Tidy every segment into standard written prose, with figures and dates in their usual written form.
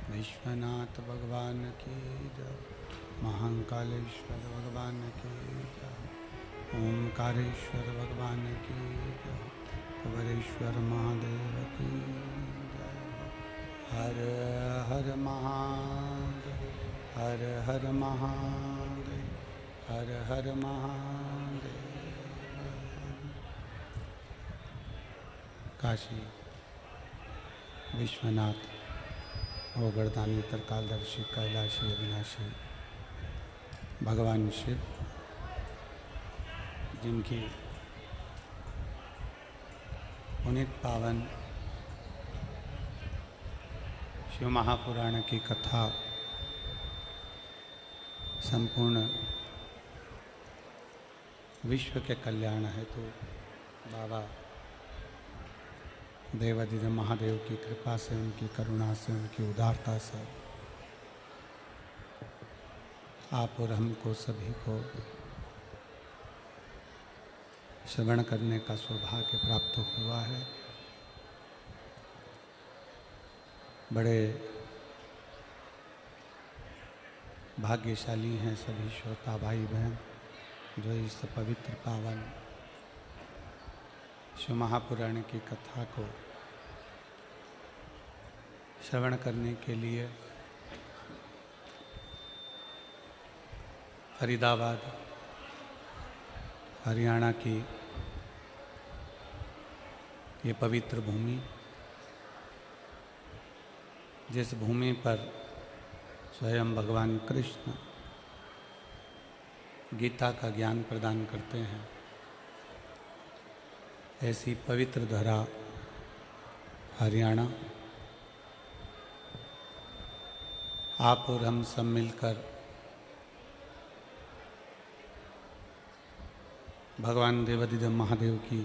विश्वनाथ भगवान की जय। महाकालेश्वर भगवान की जय। ओमकारेश्वर भगवान की जय। कबरेश्वर महादेव की जय। हर हर महादेव, हर हर महादेव, हर हर महादेव। काशी विश्वनाथ ओगरदानी त्रिकालदर्शी कैलाशी अविनाशी भगवान शिव, जिनकी पुनीत पावन शिव महापुराण की कथा संपूर्ण विश्व के कल्याण हेतु बाबा देवाधिदेव महादेव की कृपा से, उनकी करुणा से, उनकी उदारता से आप और हमको सभी को श्रवण करने का सौभाग्य प्राप्त हुआ है। बड़े भाग्यशाली हैं सभी श्रोता भाई बहन जो इस पवित्र पावन शिव महापुराण की कथा को श्रवण करने के लिए फरीदाबाद हरियाणा की ये पवित्र भूमि, जिस भूमि पर स्वयं भगवान कृष्ण गीता का ज्ञान प्रदान करते हैं, ऐसी पवित्र धरा हरियाणा आप और हम सब मिलकर भगवान देवाधिदेव महादेव की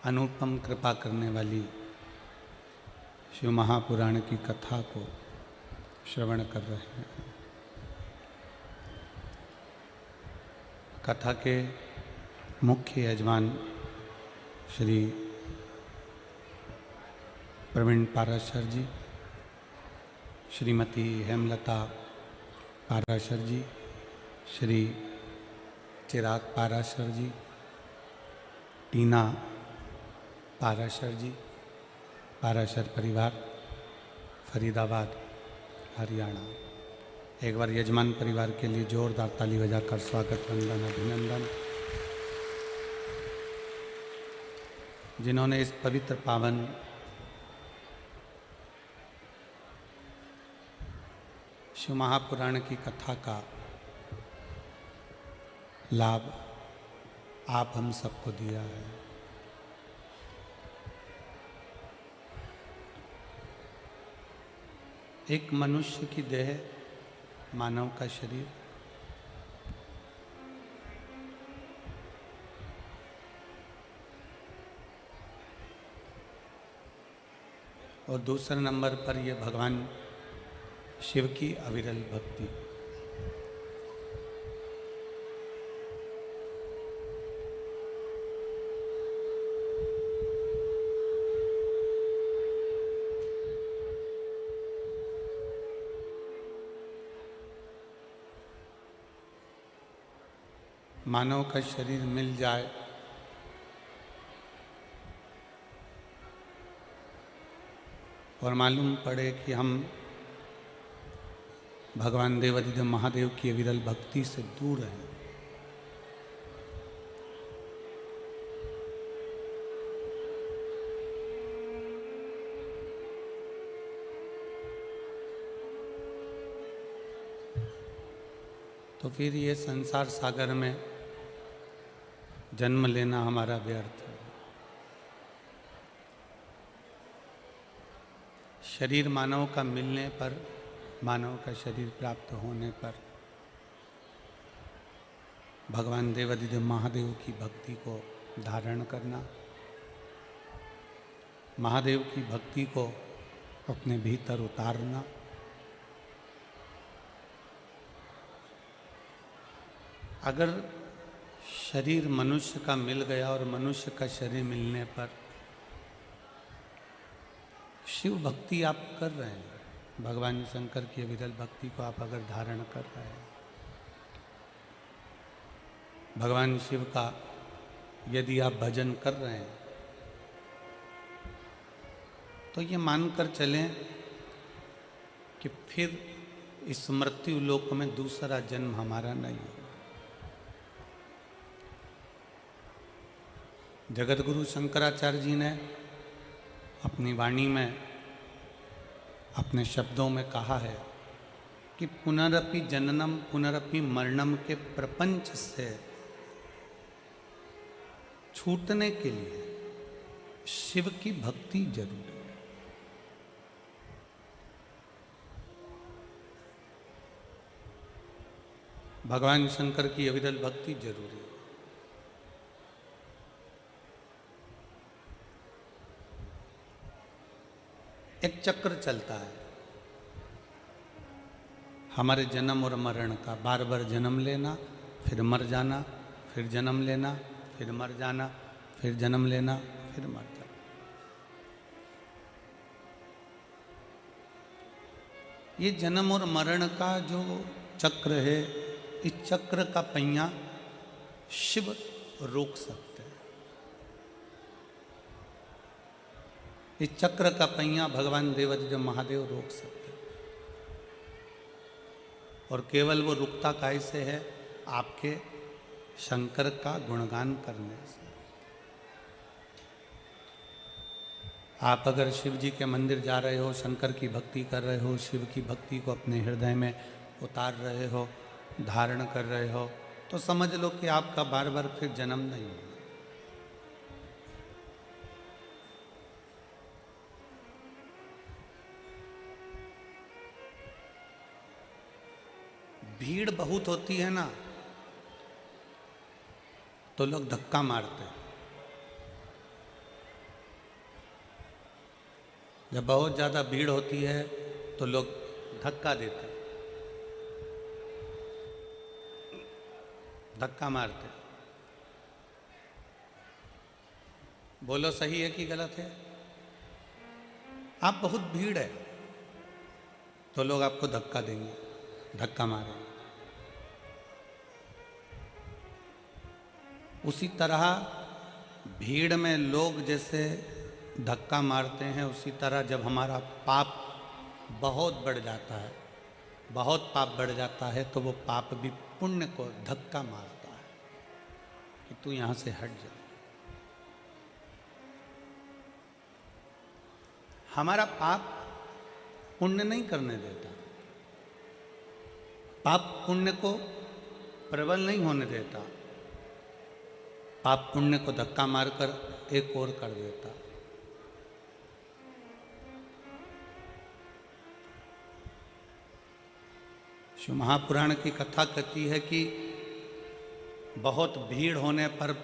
अनुपम कृपा करने वाली शिव महापुराण की कथा को श्रवण कर रहे हैं। कथा के मुख्य यजमान श्री प्रवीण पाराशर जी, श्रीमती हेमलता पाराशर जी, श्री चिराग पाराशर जी, टीना पाराशर जी, पाराशर परिवार फरीदाबाद हरियाणा। एक बार यजमान परिवार के लिए जोरदार ताली बजाकर स्वागत वंदन अभिनंदन। जिन्होंने इस पवित्र पावन शिव महापुराण की कथा का लाभ आप हम सबको दिया है। एक मनुष्य की देह, मानव का शरीर, और दूसरे नंबर पर ये भगवान शिव की अविरल भक्ति। मानव का शरीर मिल जाए और मालूम पड़े कि हम भगवान देवाधिदेव महादेव की अविरल भक्ति से दूर हैं, तो फिर ये संसार सागर में जन्म लेना हमारा व्यर्थ है। शरीर मानव का मिलने पर, मानव का शरीर प्राप्त होने पर भगवान देवाधिदेव महादेव की भक्ति को धारण करना, महादेव की भक्ति को अपने भीतर उतारना, अगर शरीर मनुष्य का मिल गया और मनुष्य का शरीर मिलने पर शिव भक्ति आप कर रहे हैं, भगवान शंकर की अविरल भक्ति को आप अगर धारण कर रहे हैं, भगवान शिव का यदि आप भजन कर रहे हैं, तो ये मानकर चलें कि फिर इस मृत्यु लोक में दूसरा जन्म हमारा नहीं है। जगत गुरु शंकराचार्य जी ने अपनी वाणी में, अपने शब्दों में कहा है कि पुनरपि जननम पुनरपि मरणम के प्रपंच से छूटने के लिए शिव की भक्ति जरूरी है। भगवान शंकर की अविरल भक्ति जरूरी है। एक चक्र चलता है हमारे जन्म और मरण का, बार बार जन्म लेना, फिर मर जाना, फिर जन्म लेना, फिर मर जाना, फिर जन्म लेना, फिर मर जाना। ये जन्म और मरण का जो चक्र है, इस चक्र का पहिया शिव रोक सकते हैं। इस चक्र का पहिया भगवान देवाधिदेव महादेव रोक सकते हैं, और केवल वो रुकता कैसे है? आपके शंकर का गुणगान करने से। आप अगर शिव जी के मंदिर जा रहे हो, शंकर की भक्ति कर रहे हो, शिव की भक्ति को अपने हृदय में उतार रहे हो, धारण कर रहे हो, तो समझ लो कि आपका बार बार फिर जन्म नहीं होगा। भीड़ बहुत होती है ना, तो लोग धक्का मारते हैं। जब बहुत ज़्यादा भीड़ होती है तो लोग धक्का देते हैं, धक्का मारते हैं। बोलो सही है कि गलत है? आप बहुत भीड़ है तो लोग आपको धक्का देंगे, धक्का मारेंगे। उसी तरह भीड़ में लोग जैसे धक्का मारते हैं, उसी तरह जब हमारा पाप बहुत बढ़ जाता है, बहुत पाप बढ़ जाता है, तो वो पाप भी पुण्य को धक्का मारता है कि तू यहाँ से हट जा। हमारा पाप पुण्य नहीं करने देता, पाप पुण्य को प्रबल नहीं होने देता, पाप पुण्य को धक्का मारकर एक और कर देता। शिव महापुराण की कथा कहती है कि बहुत भीड़ होने पर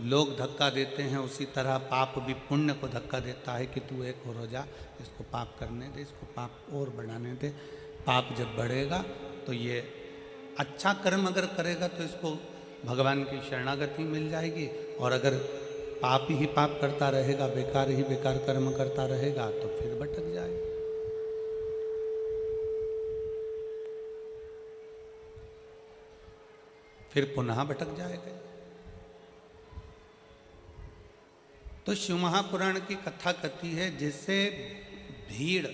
लोग धक्का देते हैं, उसी तरह पाप भी पुण्य को धक्का देता है कि तू एक और हो जा, इसको पाप करने दे, इसको पाप और बढ़ाने दे, पाप जब बढ़ेगा तो ये अच्छा कर्म अगर करेगा तो इसको भगवान की शरणागति मिल जाएगी, और अगर पाप ही पाप करता रहेगा, बेकार ही बेकार कर्म करता रहेगा तो फिर भटक जाएगा। फिर पुनः भटक जाएगा। तो शिव महापुराण की कथा कहती है जैसे भीड़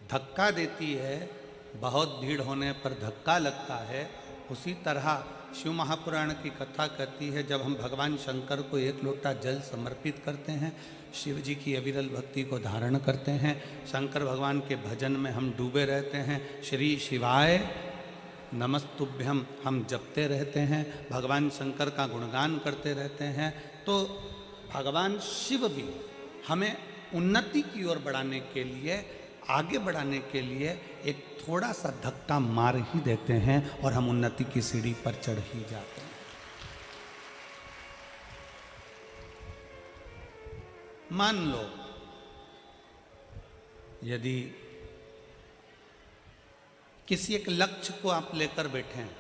धक्का देती है, बहुत भीड़ होने पर धक्का लगता है, उसी तरह शिव महापुराण की कथा कहती है जब हम भगवान शंकर को एक लोटा जल समर्पित करते हैं, शिव जी की अविरल भक्ति को धारण करते हैं, शंकर भगवान के भजन में हम डूबे रहते हैं, श्री शिवाय नमस्तुभ्यम हम जपते रहते हैं, भगवान शंकर का गुणगान करते रहते हैं, तो भगवान शिव भी हमें उन्नति की ओर बढ़ाने के लिए, आगे बढ़ाने के लिए एक थोड़ा सा धक्का मार ही देते हैं और हम उन्नति की सीढ़ी पर चढ़ ही जाते हैं। मान लो यदि किसी एक लक्ष्य को आप लेकर बैठे हैं,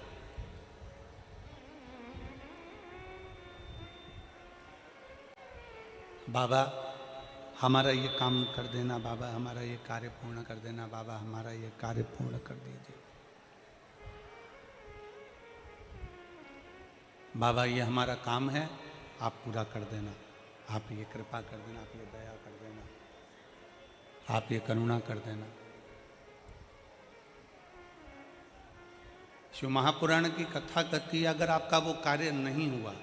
बाबा हमारा ये काम कर देना, बाबा हमारा ये कार्य पूर्ण कर देना, बाबा हमारा ये कार्य पूर्ण कर दीजिए, बाबा ये हमारा काम है आप पूरा कर देना, आप ये कृपा कर देना, आप ये दया कर देना, आप ये करुणा कर देना। शिव महापुराण की कथा कहती है अगर आपका वो कार्य नहीं हुआ,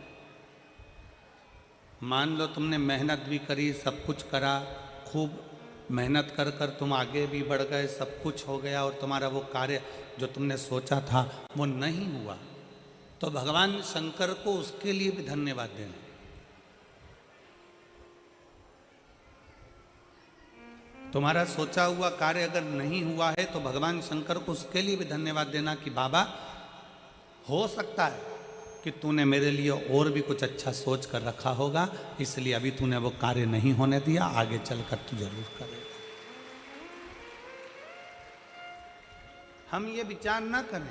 मान लो तुमने मेहनत भी करी, सब कुछ करा, खूब मेहनत कर कर तुम आगे भी बढ़ गए, सब कुछ हो गया और तुम्हारा वो कार्य जो तुमने सोचा था वो नहीं हुआ, तो भगवान शंकर को उसके लिए भी धन्यवाद देना। तुम्हारा सोचा हुआ कार्य अगर नहीं हुआ है तो भगवान शंकर को उसके लिए भी धन्यवाद देना कि बाबा हो सकता है कि तूने मेरे लिए और भी कुछ अच्छा सोच कर रखा होगा, इसलिए अभी तूने वो कार्य नहीं होने दिया, आगे चलकर तू जरूर करेगा। हम ये विचार ना करें,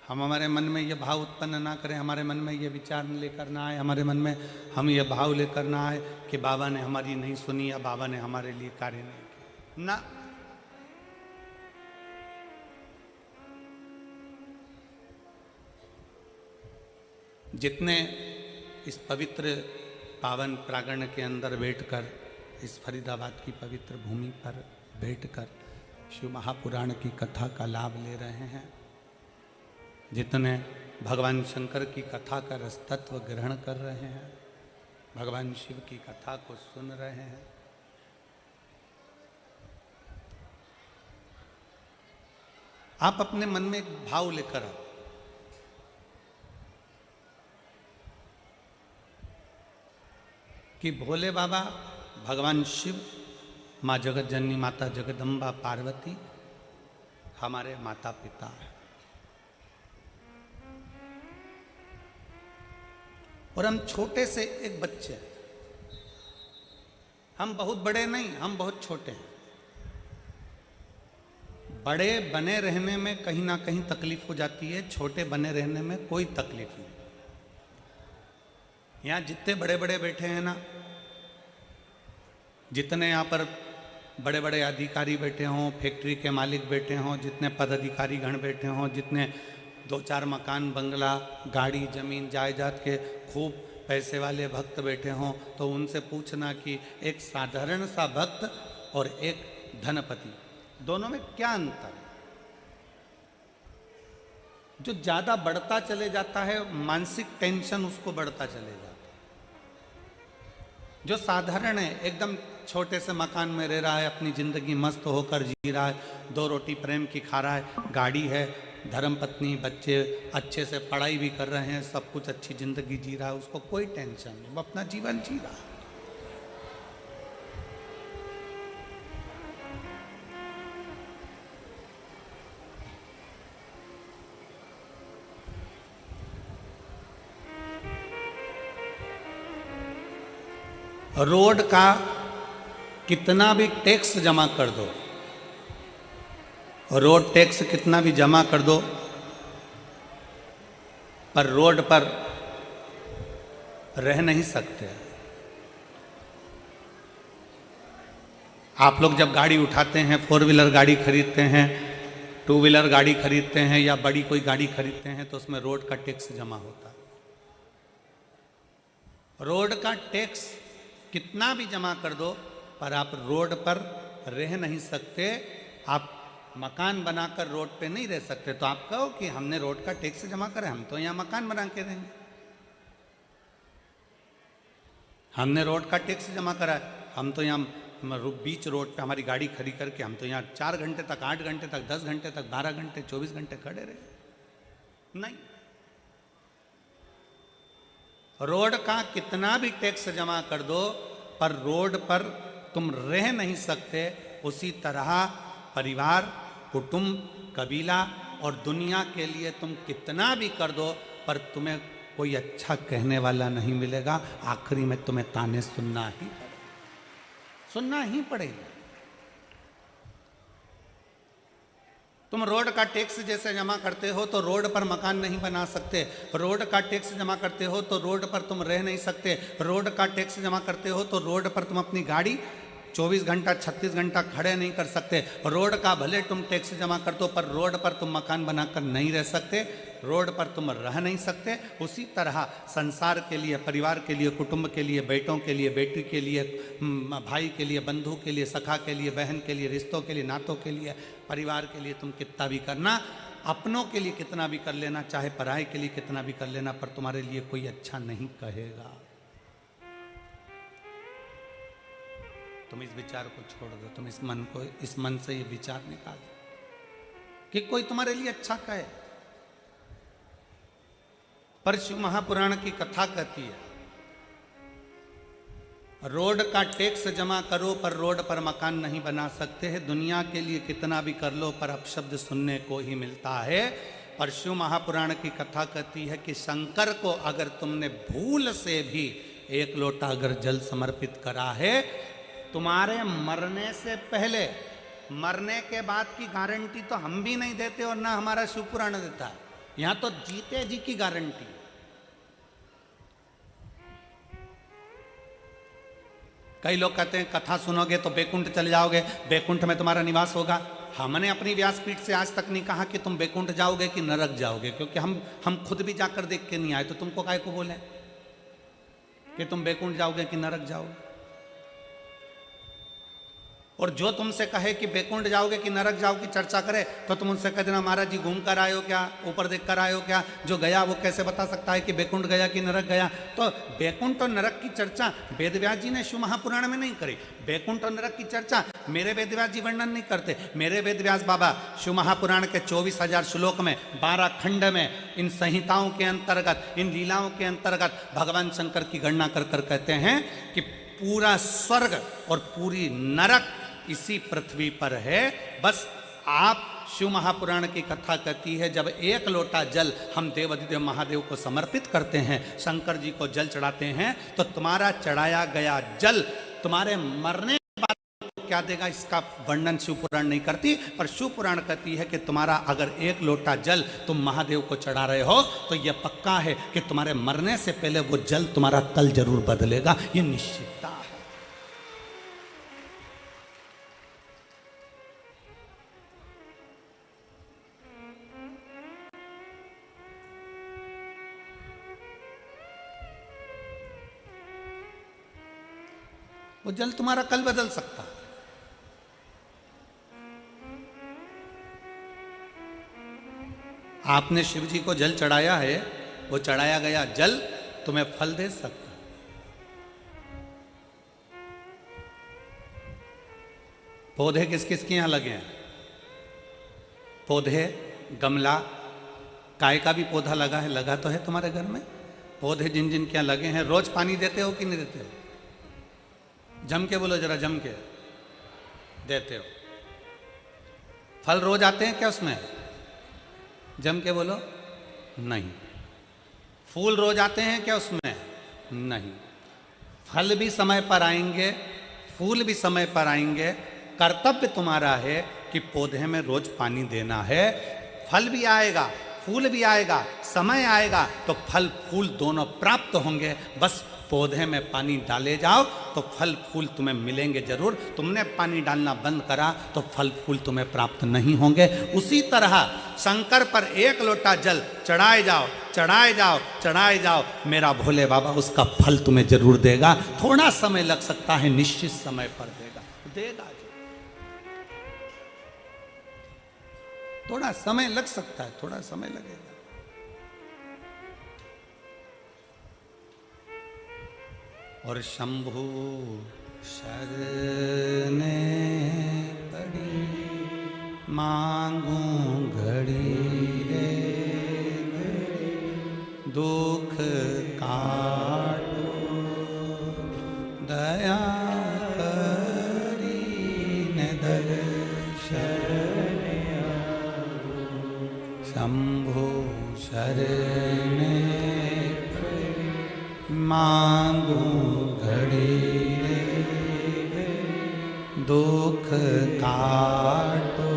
हम हमारे मन में ये भाव उत्पन्न ना करें, हमारे मन में ये विचार लेकर ना आए, हमारे मन में हम ये भाव लेकर ना आए कि बाबा ने हमारी नहीं सुनी या बाबा ने हमारे लिए कार्य नहीं किया ना। जितने इस पवित्र पावन प्रांगण के अंदर बैठकर, इस फरीदाबाद की पवित्र भूमि पर बैठकर शिव महापुराण की कथा का लाभ ले रहे हैं, जितने भगवान शंकर की कथा का रसतत्व ग्रहण कर रहे हैं, भगवान शिव की कथा को सुन रहे हैं, आप अपने मन में एक भाव लेकर आओ कि भोले बाबा, भगवान शिव, माँ जगत जननी माता जगदम्बा पार्वती हमारे माता पिता हैं और हम छोटे से एक बच्चे हैं, हम बहुत बड़े नहीं, हम बहुत छोटे हैं। बड़े बने रहने में कहीं ना कहीं तकलीफ हो जाती है, छोटे बने रहने में कोई तकलीफ नहीं। यहाँ जितने बड़े बड़े बैठे हैं ना, जितने यहाँ पर बड़े बड़े अधिकारी बैठे हों, फैक्ट्री के मालिक बैठे हों, जितने पदाधिकारी गण बैठे हों, जितने 2-4 मकान, बंगला, गाड़ी, जमीन, जायदाद के खूब पैसे वाले भक्त बैठे हों, तो उनसे पूछना कि एक साधारण सा भक्त और एक धनपति, दोनों में क्या अंतर है? जो ज़्यादा बढ़ता चले जाता है, मानसिक टेंशन उसको बढ़ता चले जाता है। जो साधारण है, एकदम छोटे से मकान में रह रहा है, अपनी ज़िंदगी मस्त होकर जी रहा है, 2 रोटी प्रेम की खा रहा है, गाड़ी है, धर्मपत्नी, बच्चे अच्छे से पढ़ाई भी कर रहे हैं, सब कुछ अच्छी ज़िंदगी जी रहा है, उसको कोई टेंशन नहीं, वो अपना जीवन जी रहा है। रोड का कितना भी टैक्स जमा कर दो, रोड टैक्स कितना भी जमा कर दो, पर रोड पर रह नहीं सकते। आप लोग जब गाड़ी उठाते हैं, 4 व्हीलर गाड़ी खरीदते हैं, 2 व्हीलर गाड़ी खरीदते हैं या बड़ी कोई गाड़ी खरीदते हैं, तो उसमें रोड का टैक्स जमा होता है। रोड का टैक्स कितना भी जमा कर दो, पर आप रोड पर रह नहीं सकते। आप मकान बनाकर रोड पे नहीं रह सकते। तो आप कहो कि हमने रोड का टैक्स जमा करा, हम तो यहाँ मकान बना के रहेंगे। हमने रोड का टैक्स जमा करा है, हम तो यहाँ बीच रोड पे हमारी गाड़ी खड़ी करके हम तो यहाँ 4 घंटे तक, 8 घंटे तक, 10 घंटे तक, 12 घंटे, 24 घंटे खड़े रहे। नहीं, रोड का कितना भी टैक्स जमा कर दो, पर रोड पर तुम रह नहीं सकते। उसी तरह परिवार, कुटुंब, कबीला और दुनिया के लिए तुम कितना भी कर दो, पर तुम्हें कोई अच्छा कहने वाला नहीं मिलेगा। आखिरी में तुम्हें ताने सुनना ही पड़ेगा। तुम रोड का टैक्स जैसे जमा करते हो तो रोड पर मकान नहीं बना सकते। रोड का टैक्स जमा करते हो तो रोड पर तुम रह नहीं सकते। रोड का टैक्स जमा करते हो तो रोड पर तुम अपनी गाड़ी 24 घंटा 36 घंटा खड़े नहीं कर सकते। रोड का भले तुम टैक्स जमा कर दो, पर रोड पर तुम मकान बनाकर नहीं रह सकते। रोड पर तुम रह नहीं सकते। उसी तरह संसार के लिए, परिवार के लिए, कुटुंब के लिए, बेटों के लिए, बेटी के लिए, भाई के लिए, बंधु के लिए, सखा के लिए, बहन के लिए, रिश्तों के लिए, नातों के लिए, परिवार के लिए तुम कितना भी करना, अपनों के लिए कितना भी कर लेना, चाहे पराये के लिए कितना भी कर लेना, पर तुम्हारे लिए कोई अच्छा नहीं कहेगा। तुम इस विचार को छोड़ दो। तुम इस मन से ये विचार निकाल दो कि कोई तुम्हारे लिए अच्छा कहे। पर शिव महापुराण की कथा कहती है, रोड का टैक्स जमा करो पर रोड पर मकान नहीं बना सकते हैं। दुनिया के लिए कितना भी कर लो, पर अपशब्द सुनने को ही मिलता है। पर शिव महापुराण की कथा कहती है कि शंकर को अगर तुमने भूल से भी 1 लोटा अगर जल समर्पित करा है, तुम्हारे मरने से पहले, मरने के बाद की गारंटी तो हम भी नहीं देते और ना हमारा शिव पुराण देता है। यहां तो जीते जी की गारंटी है। कई लोग कहते हैं कथा सुनोगे तो बैकुंठ चले जाओगे, बैकुंठ में तुम्हारा निवास होगा। हमने अपनी व्यासपीठ से आज तक नहीं कहा कि तुम बैकुंठ जाओगे कि नरक जाओगे, क्योंकि हम खुद भी जाकर देख के नहीं आए। तो तुमको काय को बोले कि तुम बैकुंठ जाओगे कि नरक जाओगे? और जो तुमसे कहे कि बैकुंठ जाओगे कि नरक जाओगे की चर्चा करे, तो तुम उनसे कह देना महाराज जी घूम कर आए हो क्या, ऊपर देख कर आए हो क्या? जो गया वो कैसे बता सकता है कि बैकुंठ गया कि नरक गया? तो बैकुंठ और नरक की चर्चा वेदव्यास जी ने शिव महापुराण में नहीं करी। बैकुंठ और नरक की चर्चा मेरे वेदव्यास जी वर्णन नहीं करते। मेरे वेदव्यास बाबा शिव महापुराण के 24,000 श्लोक में, 12 खंड में, इन संहिताओं के अंतर्गत, इन लीलाओं के अंतर्गत भगवान शंकर की गणना कर कर कहते हैं कि पूरा स्वर्ग और पूरी नरक इसी पृथ्वी पर है। बस आप शिव महापुराण की कथा कहती है, जब 1 लोटा जल हम देवाधिदेव महादेव को समर्पित करते हैं, शंकर जी को जल चढ़ाते हैं, तो तुम्हारा चढ़ाया गया जल तुम्हारे मरने के बाद क्या देगा, इसका वर्णन शिव पुराण नहीं करती। पर शिव पुराण कहती है कि तुम्हारा अगर 1 लोटा जल तुम महादेव को चढ़ा रहे हो, तो यह पक्का है कि तुम्हारे मरने से पहले वो जल तुम्हारा कल जरूर बदलेगा। ये निश्चितता है। वो जल तुम्हारा कल बदल सकता है। आपने शिव जी को जल चढ़ाया है, वो चढ़ाया गया जल तुम्हें फल दे सकता है। पौधे किस किस के यहां लगे हैं? पौधे, गमला, काय का भी पौधा लगा है, लगा तो है तुम्हारे घर में। पौधे जिन जिन के यहां लगे हैं, रोज पानी देते हो कि नहीं देते हो? जम के बोलो जरा, जम के देते हो? फल रोज आते हैं क्या उसमें? जम के बोलो, नहीं। फूल रोज आते हैं क्या उसमें? नहीं। फल भी समय पर आएंगे, फूल भी समय पर आएंगे। कर्तव्य तुम्हारा है कि पौधे में रोज पानी देना है, फल भी आएगा, फूल भी आएगा, समय आएगा तो फल फूल दोनों प्राप्त होंगे। बस पौधे में पानी डाले जाओ तो फल फूल तुम्हें मिलेंगे जरूर। तुमने पानी डालना बंद करा तो फल फूल तुम्हें प्राप्त नहीं होंगे। उसी तरह शंकर पर एक लोटा जल चढ़ाए जाओ, चढ़ाए जाओ, चढ़ाए जाओ, मेरा भोले बाबा उसका फल तुम्हें जरूर देगा। थोड़ा समय लग सकता है, निश्चित समय पर देगा, देगा। थोड़ा समय लग सकता है, थोड़ा समय लगेगा। और शंभु शरने पड़ी मांगू घड़ी रे घड़ी, दुख काटो दया करी न दर्शन शंभु शरने मांगू घड़ी रे दुख काटो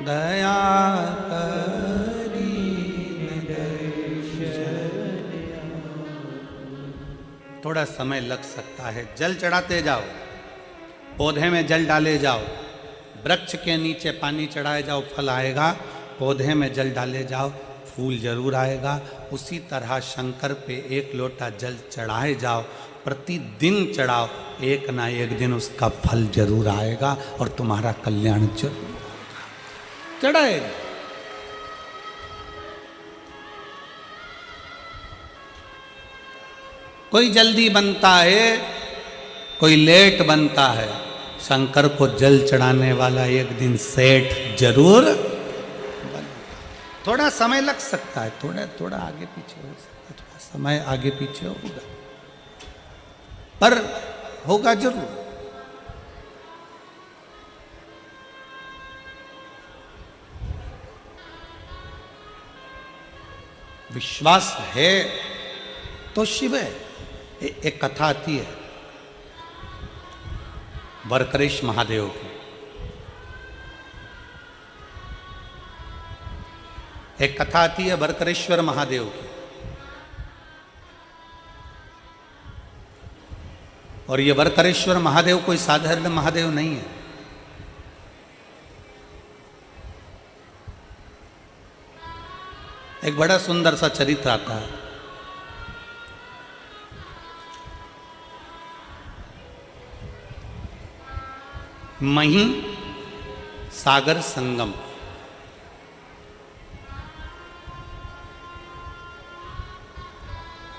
दया करी थोड़ा समय लग सकता है। जल चढ़ाते जाओ, पौधे में जल डाले जाओ, वृक्ष के नीचे पानी चढ़ाए जाओ, फल आएगा। पौधे में जल डाले जाओ, फूल जरूर आएगा। उसी तरह शंकर पे एक लोटा जल चढ़ाए जाओ, प्रतिदिन चढ़ाओ, एक ना एक दिन उसका फल जरूर आएगा और तुम्हारा कल्याण जरूर होगा। चढ़ाए कोई जल्दी बनता है, कोई लेट बनता है। शंकर को जल चढ़ाने वाला एक दिन सेठ जरूर बनता। थोड़ा समय लग सकता है, थोड़ा आगे पीछे हो सकता है, थोड़ा समय आगे पीछे होगा, पर होगा जरूर। विश्वास है तो शिव है। एक कथा आती है वरकरेश महादेव की। एक कथा आती है वरकरेश्वर महादेव की। और ये वरकरेश्वर महादेव कोई साधारण महादेव नहीं है। एक बड़ा सुंदर सा चरित्र आता है। मही सागर संगम।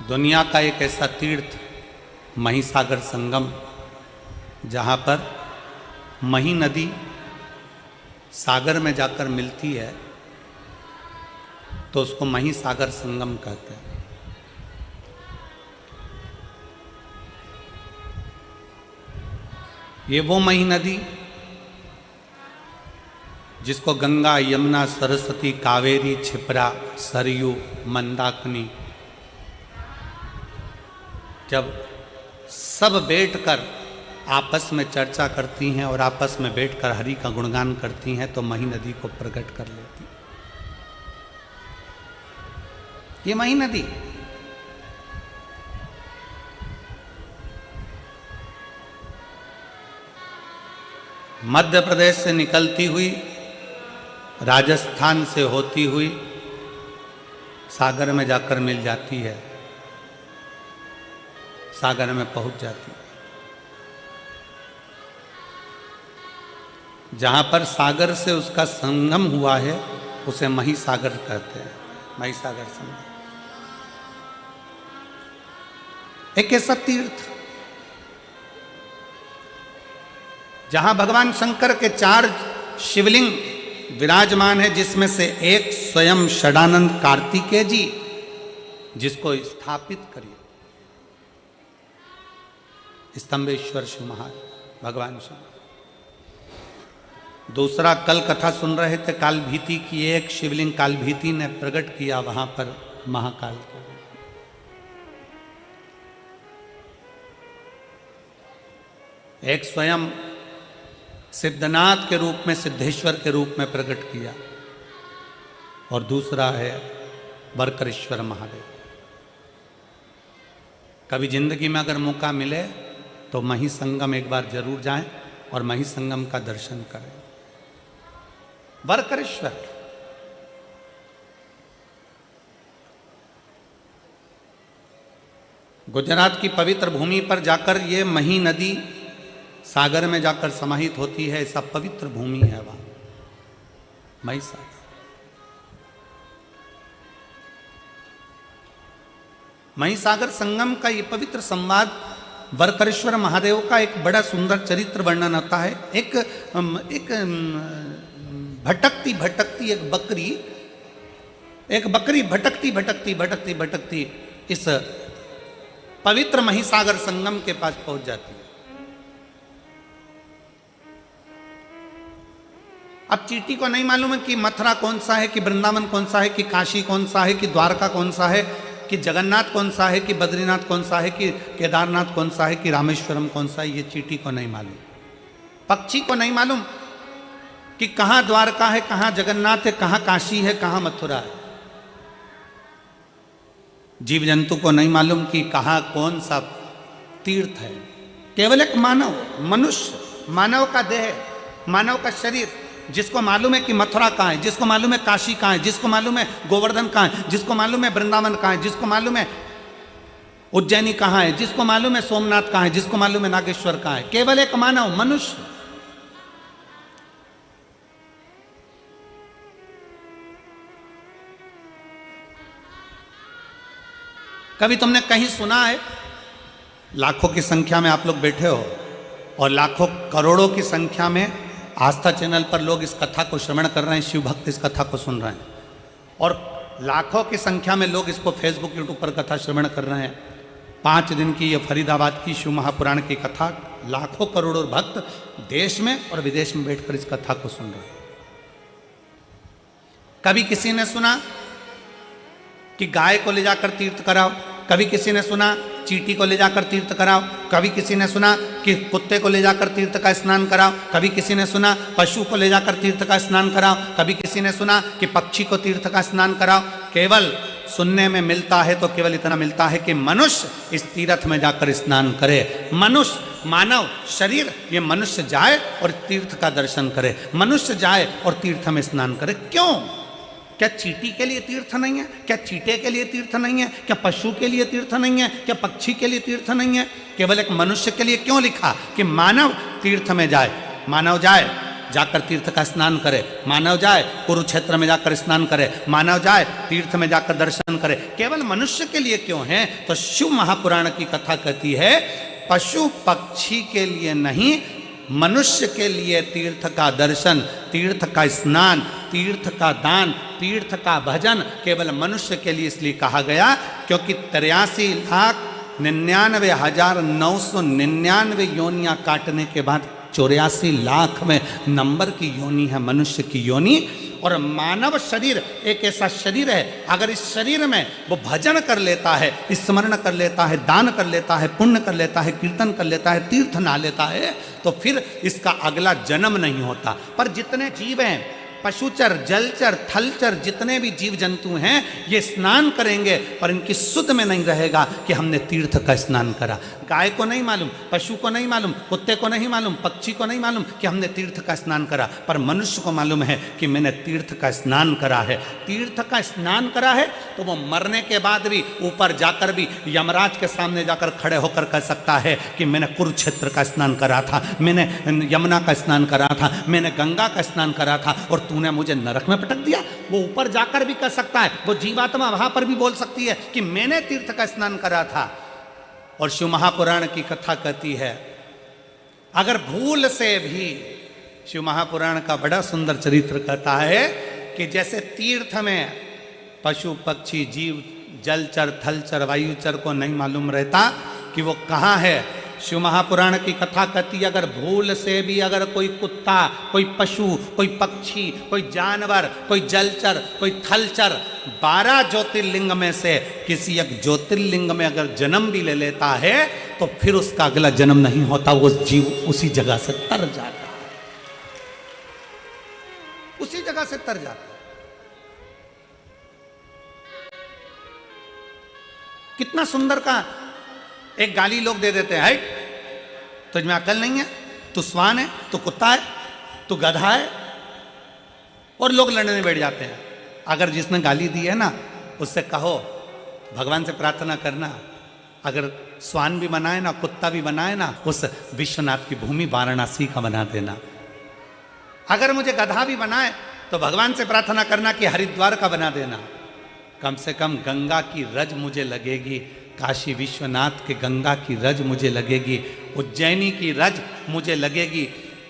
दुनिया का एक ऐसा तीर्थ मही सागर संगम, जहाँ पर मही नदी सागर में जाकर मिलती है, तो उसको मही सागर संगम कहते हैं। ये वो मही नदी जिसको गंगा, यमुना, सरस्वती, कावेरी, छिपरा, सरयू, मंदाकिनी जब सब बैठकर आपस में चर्चा करती हैं और आपस में बैठकर हरि का गुणगान करती हैं, तो मही नदी को प्रकट कर लेती। ये मही नदी मध्य प्रदेश से निकलती हुई, राजस्थान से होती हुई सागर में जाकर मिल जाती है, सागर में पहुंच जाती है। जहां पर सागर से उसका संगम हुआ है उसे मही सागर कहते हैं। मही सागर संगम एक ऐसा तीर्थ जहां भगवान शंकर के 4 शिवलिंग विराजमान है, जिसमें से एक स्वयं षडानंद कार्तिकेय जी, जिसको स्थापित करिए स्तंभेश्वर शिव महाराज भगवान शंकर। दूसरा कल कथा सुन रहे थे काल भीति की। एक शिवलिंग काल भीति ने प्रकट किया वहां पर महाकाल के। एक स्वयं सिद्धनाथ के रूप में, सिद्धेश्वर के रूप में प्रकट किया। और दूसरा है वरकरेश्वर महादेव। कभी जिंदगी में अगर मौका मिले तो मही संगम एक बार जरूर जाएं और मही संगम का दर्शन करें। वरकरेश्वर गुजरात की पवित्र भूमि पर जाकर ये मही नदी सागर में जाकर समाहित होती है। ऐसा पवित्र भूमि है वहां मही सागर। मही सागर संगम का ये पवित्र संवाद वरकरेश्वर महादेव का एक बड़ा सुंदर चरित्र वर्णन आता है। एक भटकती भटकती एक बकरी भटकती इस पवित्र महिसागर संगम के पास पहुंच जाती है। अब चींटी को नहीं मालूम है कि मथुरा कौन सा है, कि वृंदावन कौन सा है, कि काशी कौन सा है, कि द्वारका कौन सा है, कि जगन्नाथ कौन सा है, कि बद्रीनाथ कौन सा है, कि केदारनाथ कौन सा है, कि रामेश्वरम कौन सा है। ये चींटी को नहीं मालूम, पक्षी को नहीं मालूम कि कहाँ द्वारका है, कहाँ जगन्नाथ है, कहाँ काशी है, कहाँ मथुरा है। जीव जंतु को नहीं मालूम कि कहाँ कौन सा तीर्थ है। केवल एक मानव, मनुष्य, मानव का देह, मानव का शरीर, जिसको मालूम है कि मथुरा कहाँ है, जिसको मालूम है काशी कहाँ है, जिसको मालूम है गोवर्धन कहाँ है, जिसको मालूम है वृंदावन कहाँ है, जिसको मालूम है उज्जैनी कहाँ है, जिसको मालूम है सोमनाथ कहाँ है, जिसको मालूम है नागेश्वर कहाँ है। केवल एक मानव, मनुष्य। कभी तुमने कहीं सुना है, लाखों की संख्या में आप लोग बैठे हो और लाखों करोड़ों की संख्या में आस्था चैनल पर लोग इस कथा को श्रवण कर रहे हैं, शिव भक्त इस कथा को सुन रहे हैं, और लाखों की संख्या में लोग इसको फेसबुक यूट्यूब पर कथा श्रवण कर रहे हैं। 5 दिन की ये फरीदाबाद की शिव महापुराण की कथा, लाखों करोड़ों भक्त देश में और विदेश में बैठकर इस कथा को सुन रहे हैं। कभी किसी ने सुना कि गाय को ले जाकर तीर्थ कराओ, कभी किसी ने सुना चींटी को ले जाकर तीर्थ कराओ, कभी किसी ने सुना कि कुत्ते को ले जाकर तीर्थ का स्नान कराओ, कभी किसी ने सुना पशु को ले जाकर तीर्थ का स्नान कराओ, कभी किसी ने सुना कि पक्षी को तीर्थ का स्नान कराओ। केवल सुनने में मिलता है तो केवल इतना मिलता है कि मनुष्य इस तीर्थ में जाकर स्नान करे। मनुष्य, मानव शरीर, ये मनुष्य जाए और तीर्थ का दर्शन करे, मनुष्य जाए और तीर्थ में स्नान करे। क्यों? क्या चींटी के लिए तीर्थ नहीं है? क्या चींटे के लिए तीर्थ नहीं है? क्या पशु के लिए तीर्थ नहीं है? क्या पक्षी के लिए तीर्थ नहीं है? केवल एक मनुष्य के लिए क्यों लिखा कि मानव तीर्थ में जाए? मानव जाए, जाकर तीर्थ का स्नान करे, मानव जाए कुरुक्षेत्र में जाकर स्नान करे, मानव जाए तीर्थ में जाकर दर्शन करे। केवल मनुष्य के लिए क्यों है? तो शिव महापुराण की कथा कहती है पशु पक्षी के लिए नहीं, मनुष्य के लिए तीर्थ का दर्शन, तीर्थ का स्नान, तीर्थ का दान, तीर्थ का भजन केवल मनुष्य के लिए इसलिए कहा गया क्योंकि 83,99,999 योनियां काटने के बाद 84 लाख में नंबर की योनि है मनुष्य की योनि। और मानव शरीर एक ऐसा शरीर है, अगर इस शरीर में वो भजन कर लेता है, स्मरण कर लेता है, दान कर लेता है, पुण्य कर लेता है, कीर्तन कर लेता है, तीर्थ नहा लेता है, तो फिर इसका अगला जन्म नहीं होता। पर जितने जीव हैं, पशुचर, जलचर, थलचर, जितने भी जीव जंतु हैं, ये स्नान करेंगे पर इनकी सुध में नहीं रहेगा कि हमने तीर्थ का स्नान करा। गाय को नहीं मालूम, पशु को नहीं मालूम, कुत्ते को नहीं मालूम, पक्षी को नहीं मालूम कि हमने तीर्थ का स्नान करा, पर मनुष्य को मालूम है कि मैंने तीर्थ का स्नान करा है। तीर्थ का स्नान करा है तो वो मरने के बाद भी ऊपर जाकर भी यमराज के सामने जाकर खड़े होकर कह सकता है कि मैंने कुरुक्षेत्र का स्नान करा था, मैंने यमुना का स्नान करा था, मैंने गंगा का स्नान करा था और तूने मुझे नरक में पटक दिया। वो ऊपर जाकर भी कह सकता है, वो जीवात्मा वहां पर भी बोल सकती है कि मैंने तीर्थ का स्नान करा था। और शिव महापुराण की कथा कहती है अगर भूल से भी, शिव महापुराण का बड़ा सुंदर चरित्र कहता है कि जैसे तीर्थ में पशु पक्षी जीव जलचर थलचर वायुचर को नहीं मालूम रहता कि वो कहाँ है, शिव महापुराण की कथा कहती है अगर भूल से भी अगर कोई कुत्ता, कोई पशु, कोई पक्षी, कोई जानवर, कोई जलचर, कोई थलचर 12 ज्योतिर्लिंग में से किसी एक ज्योतिर्लिंग में अगर जन्म भी ले लेता है तो फिर उसका अगला जन्म नहीं होता, वो जीव उसी जगह से तर जाता है। से तर जाता है। कितना सुंदर कहा, एक गाली लोग दे देते हैं, हाइट तुझमें अकल नहीं है, तू स्वान है, तू कुत्ता है, तू गधा है, और लोग लड़ने बैठ जाते हैं। अगर जिसने गाली दी है ना, उससे कहो भगवान से प्रार्थना करना, अगर स्वान भी बनाए ना, कुत्ता भी बनाए ना, उस विश्वनाथ की भूमि वाराणसी का बना देना। अगर मुझे गधा भी बनाए तो भगवान से प्रार्थना करना कि हरिद्वार का बना देना। कम से कम गंगा की रज मुझे लगेगी, काशी विश्वनाथ के गंगा की रज मुझे लगेगी, उज्जैनी की रज मुझे लगेगी,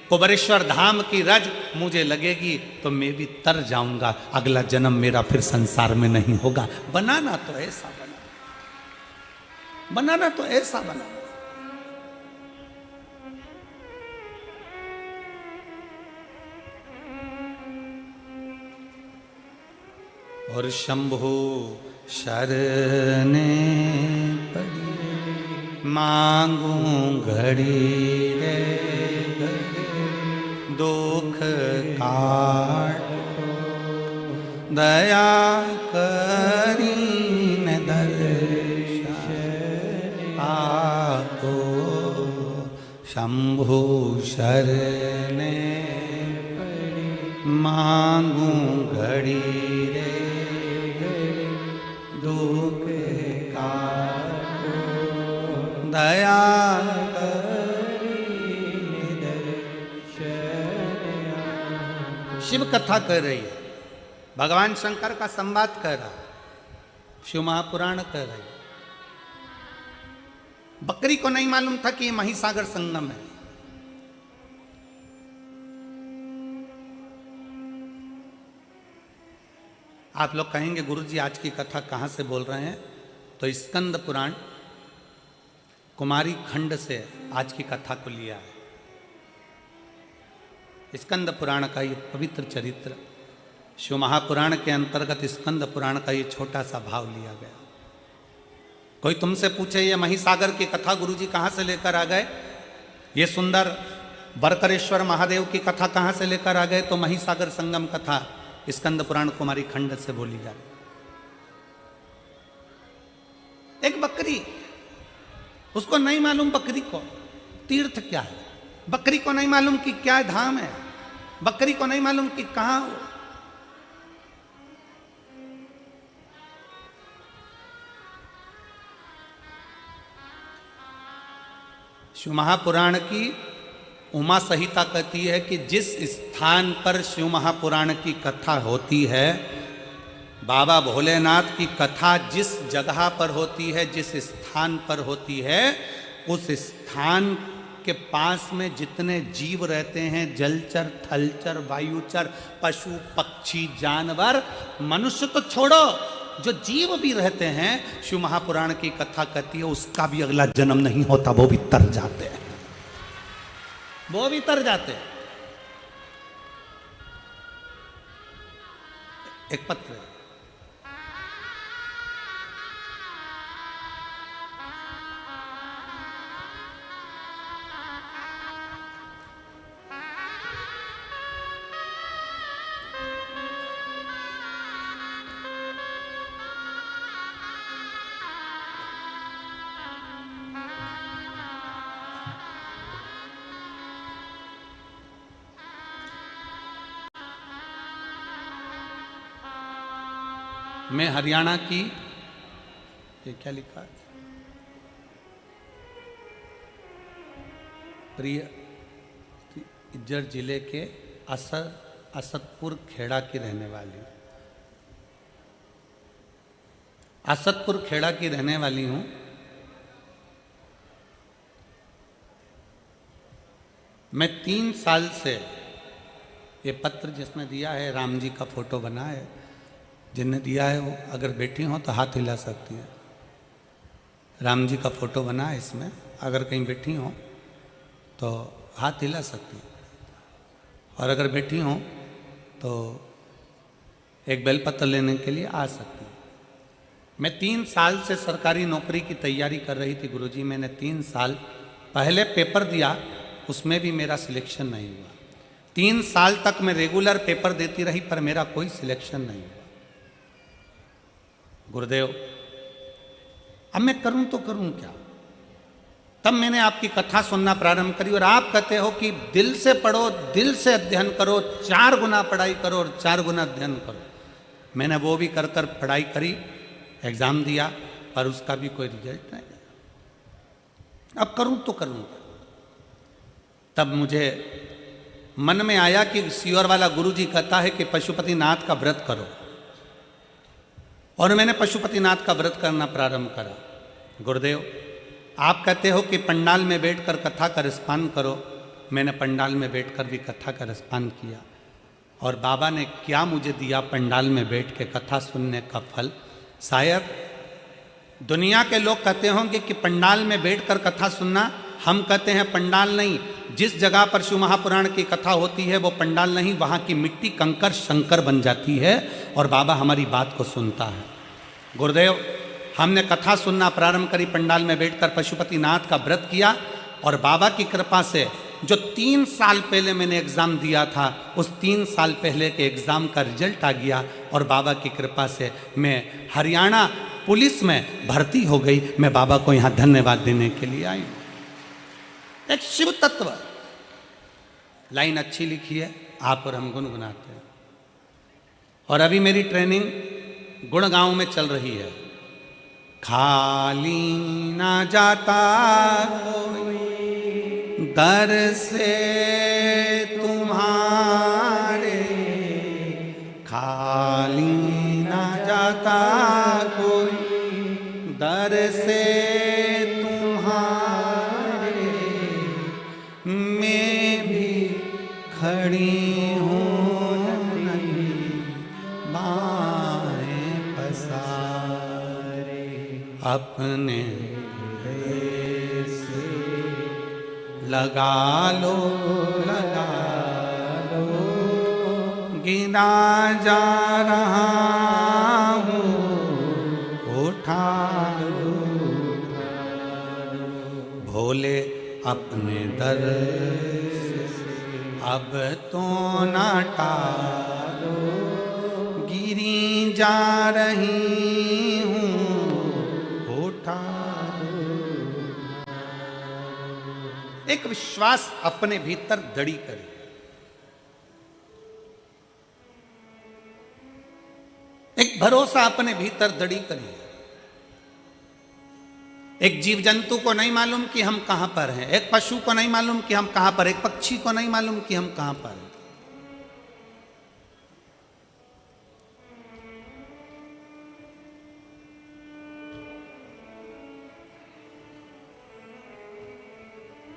कुबरेश्वर धाम की रज मुझे लगेगी, तो मैं भी तर जाऊंगा। अगला जन्म मेरा फिर संसार में नहीं होगा। बनाना तो ऐसा बना, बनाना तो ऐसा बना। और शंभु शरणे पड़ी, मांगू घड़ी रे घड़ी, दुख काट दया करीन दर्शन आको। शंभु शरणे मांगू घड़ी रे दुख काको, दया शिव कथा कर रही है, भगवान शंकर का संवाद कर रहा है, शिव महापुराण कर रही है। बकरी को नहीं मालूम था कि ये महिसागर संगम है। आप लोग कहेंगे गुरुजी आज की कथा कहाँ से बोल रहे हैं, तो स्कंद पुराण कुमारी खंड से आज की कथा को लिया है। स्कंद पुराण का ये पवित्र चरित्र शिव महापुराण के अंतर्गत स्कंद पुराण का ये छोटा सा भाव लिया गया। कोई तुमसे पूछे ये महिसागर की कथा गुरुजी कहाँ से लेकर आ गए, ये सुंदर बरकरेश्वर महादेव की कथा कहाँ से लेकर आ गए, तो महिसागर संगम कथा स्कंद पुराण कुमारी खंड से बोली जा रही। एक बकरी, उसको नहीं मालूम बकरी को तीर्थ क्या है, बकरी को नहीं मालूम कि क्या धाम है, बकरी को नहीं मालूम कि कहां हो। शिव महापुराण की उमा संहिता कहती है कि जिस स्थान पर शिव महापुराण की कथा होती है, बाबा भोलेनाथ की कथा जिस जगह पर होती है, जिस स्थान पर होती है, उस स्थान के पास में जितने जीव रहते हैं, जलचर, थलचर, वायुचर, पशु, पक्षी, जानवर, मनुष्य तो छोड़ो, जो जीव भी रहते हैं, शिव महापुराण की कथा कहती है उसका भी अगला जन्म नहीं होता, वो भी तर जाते हैं, वो भी तर जाते हैं। एक पत्र है, मैं हरियाणा की, ये क्या लिखा है, प्रिय इज्जर जिले के असदपुर खेड़ा की रहने वाली, असदपुर खेड़ा की रहने वाली हूँ। मैं 3 साल से, ये पत्र जिसने दिया है राम जी का फोटो बना है, जिनने दिया है वो अगर बैठी हो तो हाथ हिला सकती है। राम जी का फोटो बना है इसमें, अगर कहीं बैठी हो तो हाथ हिला सकती है, और अगर बैठी हो तो एक बेलपत्र लेने के लिए आ सकती है। मैं 3 साल से सरकारी नौकरी की तैयारी कर रही थी गुरुजी। मैंने 3 साल पहले पेपर दिया, उसमें भी मेरा सिलेक्शन नहीं हुआ। 3 साल तक मैं रेगुलर पेपर देती रही पर मेरा कोई सिलेक्शन नहीं हुआ। गुरुदेव अब मैं करूं तो करूं क्या? तब मैंने आपकी कथा सुनना प्रारंभ करी और आप कहते हो कि दिल से पढ़ो, दिल से अध्ययन करो, 4 गुना पढ़ाई करो और 4 गुना अध्ययन करो। मैंने वो भी कर कर पढ़ाई करी, एग्जाम दिया, पर उसका भी कोई रिजल्ट नहीं। अब करूं तो करूं। तब मुझे मन में आया कि सीहोर वाला गुरुजी कहता है कि पशुपतिनाथ का व्रत करो, और मैंने पशुपतिनाथ का व्रत करना प्रारंभ करा। गुरुदेव आप कहते हो कि पंडाल में बैठकर कथा का रसपान करो। मैंने पंडाल में बैठकर भी कथा का रसपान किया, और बाबा ने क्या मुझे दिया पंडाल में बैठ के कथा सुनने का फल। शायद दुनिया के लोग कहते होंगे कि पंडाल में बैठकर कथा सुनना, हम कहते हैं पंडाल नहीं, जिस जगह पर शिव महापुराण की कथा होती है वो पंडाल नहीं, वहाँ की मिट्टी कंकर शंकर बन जाती है और बाबा हमारी बात को सुनता है। गुरुदेव हमने कथा सुनना प्रारंभ करी, पंडाल में बैठकर पशुपतिनाथ का व्रत किया, और बाबा की कृपा से जो 3 साल पहले मैंने एग्ज़ाम दिया था, उस 3 साल पहले के एग्ज़ाम का रिजल्ट आ गया, और बाबा की कृपा से मैं हरियाणा पुलिस में भर्ती हो गई। मैं बाबा को यहाँ धन्यवाद देने के लिए आई। एक शिव तत्व लाइन अच्छी लिखी है, आप और हम गुनगुनाते हैं। और अभी मेरी ट्रेनिंग गुड़गांव में चल रही है। खाली ना जाता कोई दर से तुम्हारे, खाली ना जाता कोई दर से तुम्हारे, मैं भी खड़ी हूँ नन्ही बाहें पसारे, अपने से लगा लो, लगा लो, गिरा जा रहा हूँ, उठा लो, भोले अपने दर से अब तो ना टालो, गिरी जा रही हूँ, उठा लो। एक विश्वास अपने भीतर दड़ी करे, एक भरोसा अपने भीतर दड़ी करिए। एक जीव जंतु को नहीं मालूम कि हम कहां पर हैं, एक पशु को नहीं मालूम कि हम कहां पर, एक पक्षी को नहीं मालूम कि हम कहां पर हैं,